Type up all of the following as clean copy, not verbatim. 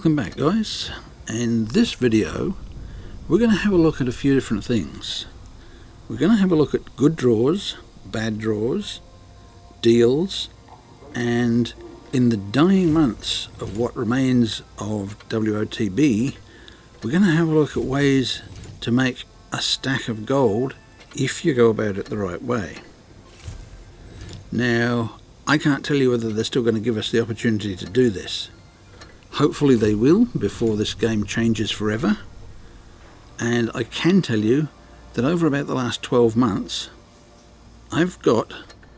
Welcome back, guys. In this video we're going to have a look at a few different things. We're going to have a look at good draws, bad draws, deals, and in the dying months of what remains of WOTB, we're going to have a look at ways to make a stack of gold if you go about it the right way. Now, I can't tell you whether they're still going to give us the opportunity to do this. Hopefully they will before this game changes forever. And I can tell you that over about the last 12 months, I've got,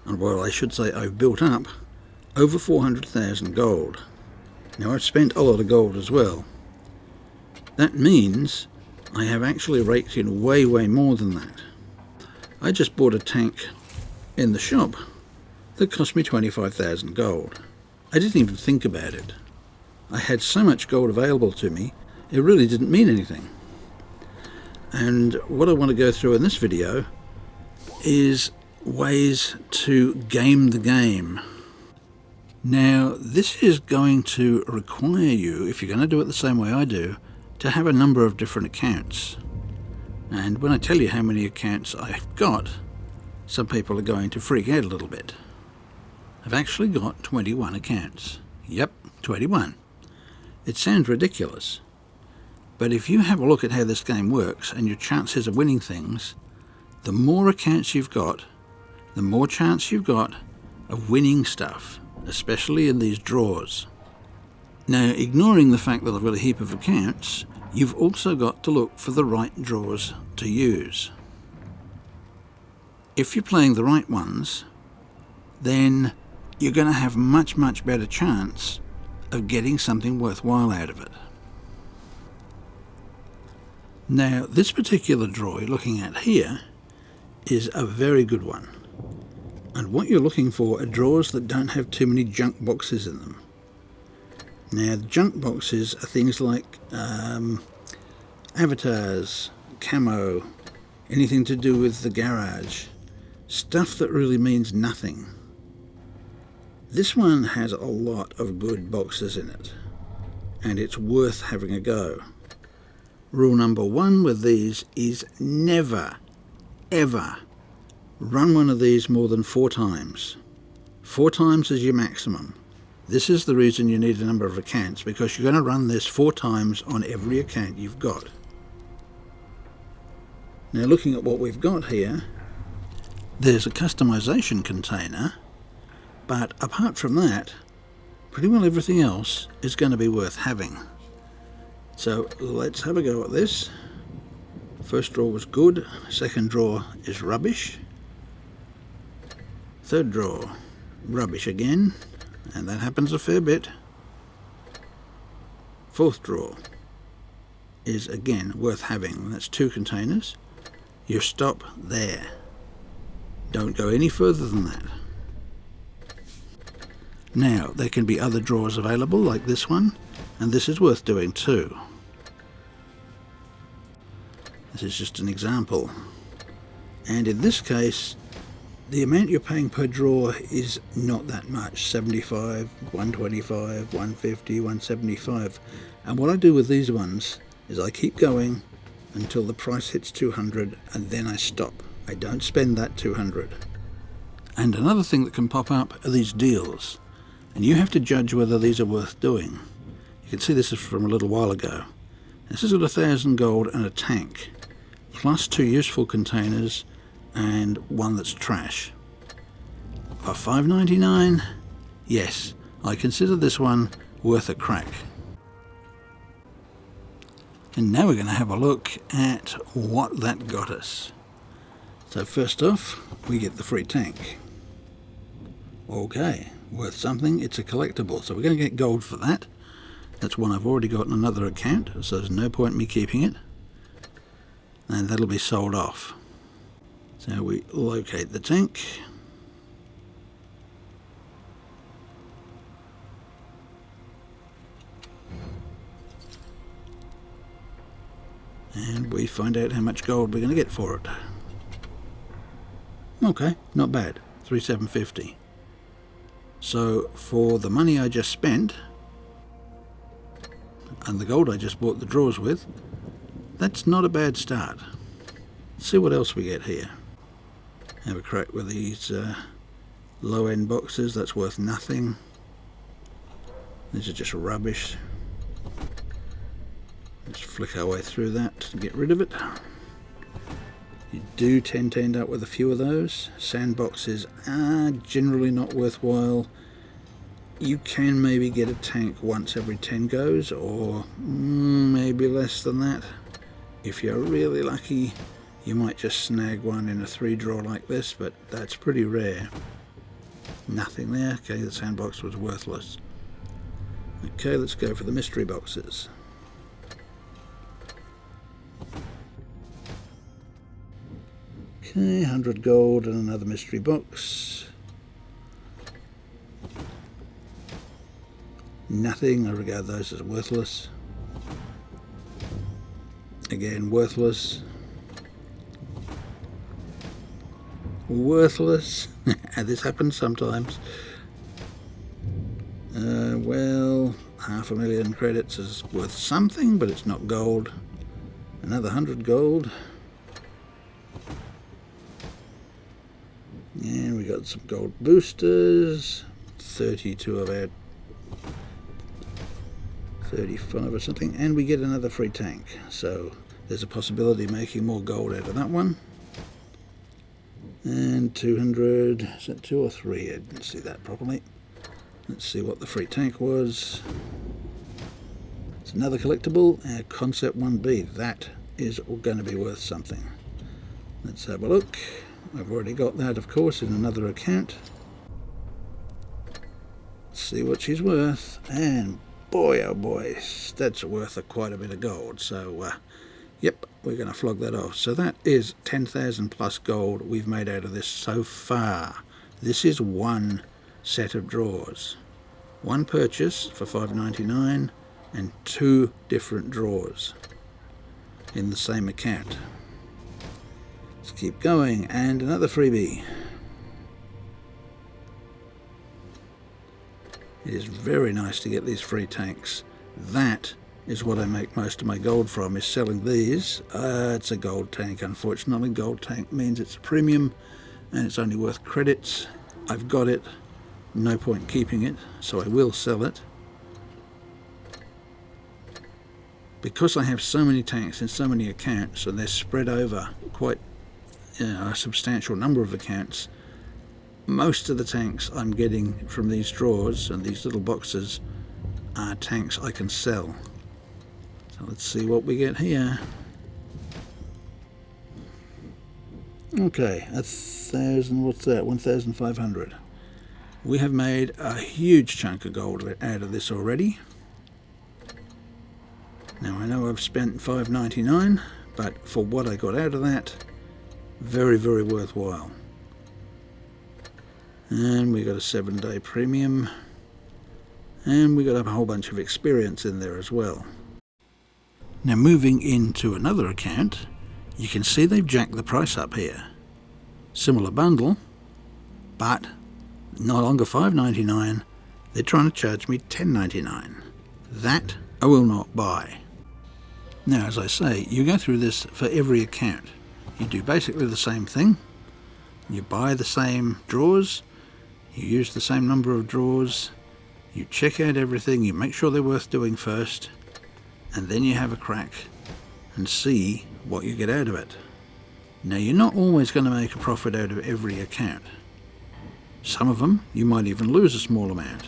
well, I should say I've built up over 400,000 gold. Now, I've spent a lot of gold as well. That means I have actually raked in way more than that. I just bought a tank in the shop that cost me 25,000 gold. I didn't even think about it. I had so much gold available to me, it really didn't mean anything. And what I want to go through in this video is ways to game the game. Now, this is going to require you, if you're going to do it the same way I do, to have a number of different accounts. And when I tell you how many accounts I've got, some people are going to freak out a little bit. I've actually got 21 accounts. Yep, 21. It sounds ridiculous, but if you have a look at how this game works and your chances of winning things, the more accounts you've got, the more chance you've got of winning stuff, especially in these draws. Now, ignoring the fact that I've got a heap of accounts, you've also got to look for the right draws to use. If you're playing the right ones, then you're going to have much better chance of getting something worthwhile out of it. Now, this particular draw you're looking at here is a very good one. And what you're looking for are draws that don't have too many junk boxes in them. Now, the junk boxes are things like avatars, camo, anything to do with the garage, stuff that really means nothing. This one has a lot of good boxes in it, and it's worth having a go. Rule number one with these is never, ever run one of these more than 4 times. 4 times is your maximum. This is the reason you need a number of accounts, because you're going to run this 4 times on every account you've got. Now, looking at what we've got here, there's a customization container, but apart from that, pretty well everything else is going to be worth having. So let's have a go at this. First draw was good, second draw is rubbish, third draw rubbish again, and that happens a fair bit. Fourth draw is again worth having. That's 2 containers. You stop there. Don't go any further than that. Now, there can be other draws available like this one, and this is worth doing too. This is just an example. And in this case, the amount you're paying per draw is not that much. 75, 125, 150, 175. And what I do with these ones is I keep going until the price hits 200, and then I stop. I don't spend that 200. And another thing that can pop up are these deals. And you have to judge whether these are worth doing. You can see this is from a little while ago. This has got 1,000 gold and a tank, plus 2 useful containers and 1 that's trash. For $5.99, yes, I consider this one worth a crack. And now we're going to have a look at what that got us. So first off, we get the free tank. Okay, worth something. It's a collectible, so we're going to get gold for that. That's one I've already got in another account, so there's no point in me keeping it, and that'll be sold off. So we locate the tank, and we find out how much gold we're going to get for it. Okay, not bad, 3,750. So for the money I just spent, and the gold I just bought the drawers with, that's not a bad start. Let's see what else we get here. Have a crack with these low-end boxes. That's worth nothing. These are just rubbish. Let's flick our way through that to get rid of it. You do tend to end up with a few of those. Sandboxes are generally not worthwhile. You can maybe get a tank once every 10 goes, or maybe less than that. If you're really lucky, you might just snag one in a 3-drawer like this, but that's pretty rare. Nothing there. Okay, the sandbox was worthless. Okay, let's go for the mystery boxes. Okay, 100 gold and another mystery box. Nothing. I regard those as worthless. Again, worthless. Worthless. This happens sometimes. Well, 500,000 credits is worth something, but it's not gold. Another 100 gold. And we got some gold boosters. 32 of our 35 or something. And we get another free tank. So there's a possibility of making more gold out of that one. And 200, is that 2 or 3? I didn't see that properly. Let's see what the free tank was. It's another collectible, our Concept 1B. That is going to be worth something. Let's have a look. I've already got that, of course, in another account. Let's see what she's worth. And boy, oh boy, that's worth quite a bit of gold. So, yep, we're going to flog that off. So that is 10,000 plus gold we've made out of this so far. This is one set of drawers. One purchase for $5.99 and 2 different drawers in the same account. Let's keep going, and another freebie. It is very nice to get these free tanks. That is what I make most of my gold from, is selling these. It's a gold tank, unfortunately. Gold tank means it's a premium and it's only worth credits. I've got it, no point keeping it, so I will sell it. Because I have so many tanks in so many accounts, and they're spread over quite a substantial number of accounts, most of the tanks I'm getting from these drawers and these little boxes are tanks I can sell. So let's see what we get here. Okay, 1,000, what's that? 1,500. We have made a huge chunk of gold out of this already. Now I know I've spent $5.99, but for what I got out of that, very, very worthwhile. And we got a 7-day premium, and we got a whole bunch of experience in there as well. Now moving into another account, you can see they've jacked the price up here. Similar bundle, but no longer $5.99, they're trying to charge me $10.99. That I will not buy. Now, as I say, you go through this for every account. You do basically the same thing. You buy the same drawers, you use the same number of drawers, you check out everything, you make sure they're worth doing first, and then you have a crack and see what you get out of it. Now, you're not always going to make a profit out of every account. Some of them you might even lose a small amount.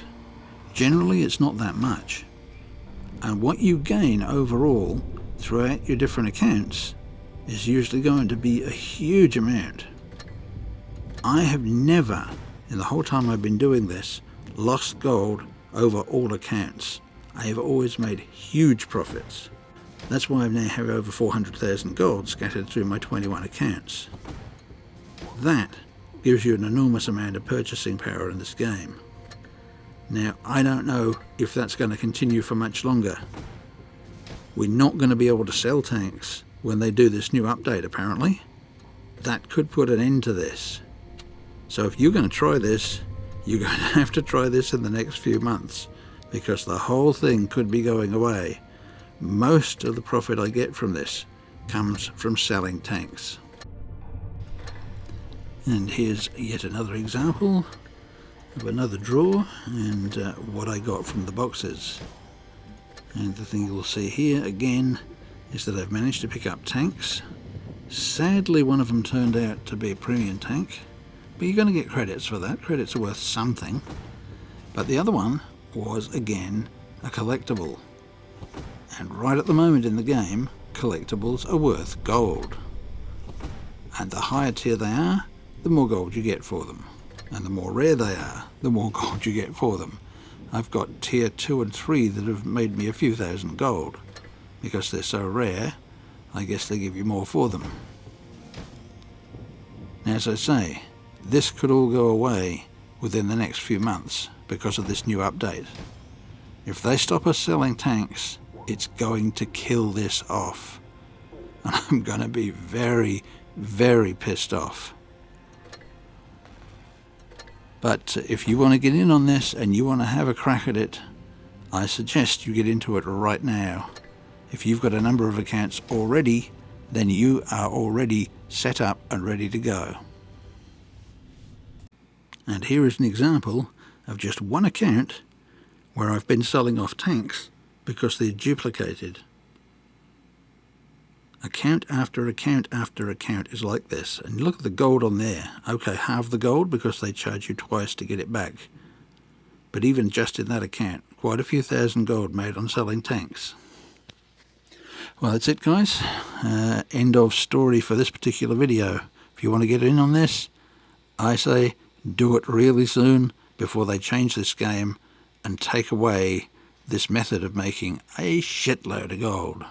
Generally, it's not that much. And what you gain overall throughout your different accounts is usually going to be a huge amount. I have never, in the whole time I've been doing this, lost gold over all accounts. I have always made huge profits. That's why I now have over 400,000 gold scattered through my 21 accounts. That gives you an enormous amount of purchasing power in this game. Now, I don't know if that's going to continue for much longer. We're not going to be able to sell tanks when they do this new update, apparently. That could put an end to this. So if you're going to try this, you're going to have to try this in the next few months, because the whole thing could be going away most of the profit I get from this comes from selling tanks. And here's yet another example of another drawer and what I got from the boxes. And the thing you'll see here again is that I've managed to pick up tanks. Sadly, one of them turned out to be a premium tank, but you're going to get credits for that. Credits are worth something. But the other one was again a collectible. And right at the moment in the game, collectibles are worth gold. And the higher tier they are, the more gold you get for them. And the more rare they are, the more gold you get for them. I've got tier 2 and 3 that have made me a few thousand gold. Because they're so rare, I guess they give you more for them. Now, as I say, this could all go away within the next few months because of this new update. If they stop us selling tanks, it's going to kill this off. And I'm going to be very, very pissed off. But if you want to get in on this and you want to have a crack at it, I suggest you get into it right now. If you've got a number of accounts already, then you are already set up and ready to go. And here is an example of just one account where I've been selling off tanks because they're duplicated. Account after account after account is like this. And look at the gold on there. Okay, halve the gold because they charge you twice to get it back. But even just in that account, quite a few thousand gold made on selling tanks. Well, that's it, guys. End of story for this particular video. If you want to get in on this, I say do it really soon before they change this game and take away this method of making a shitload of gold.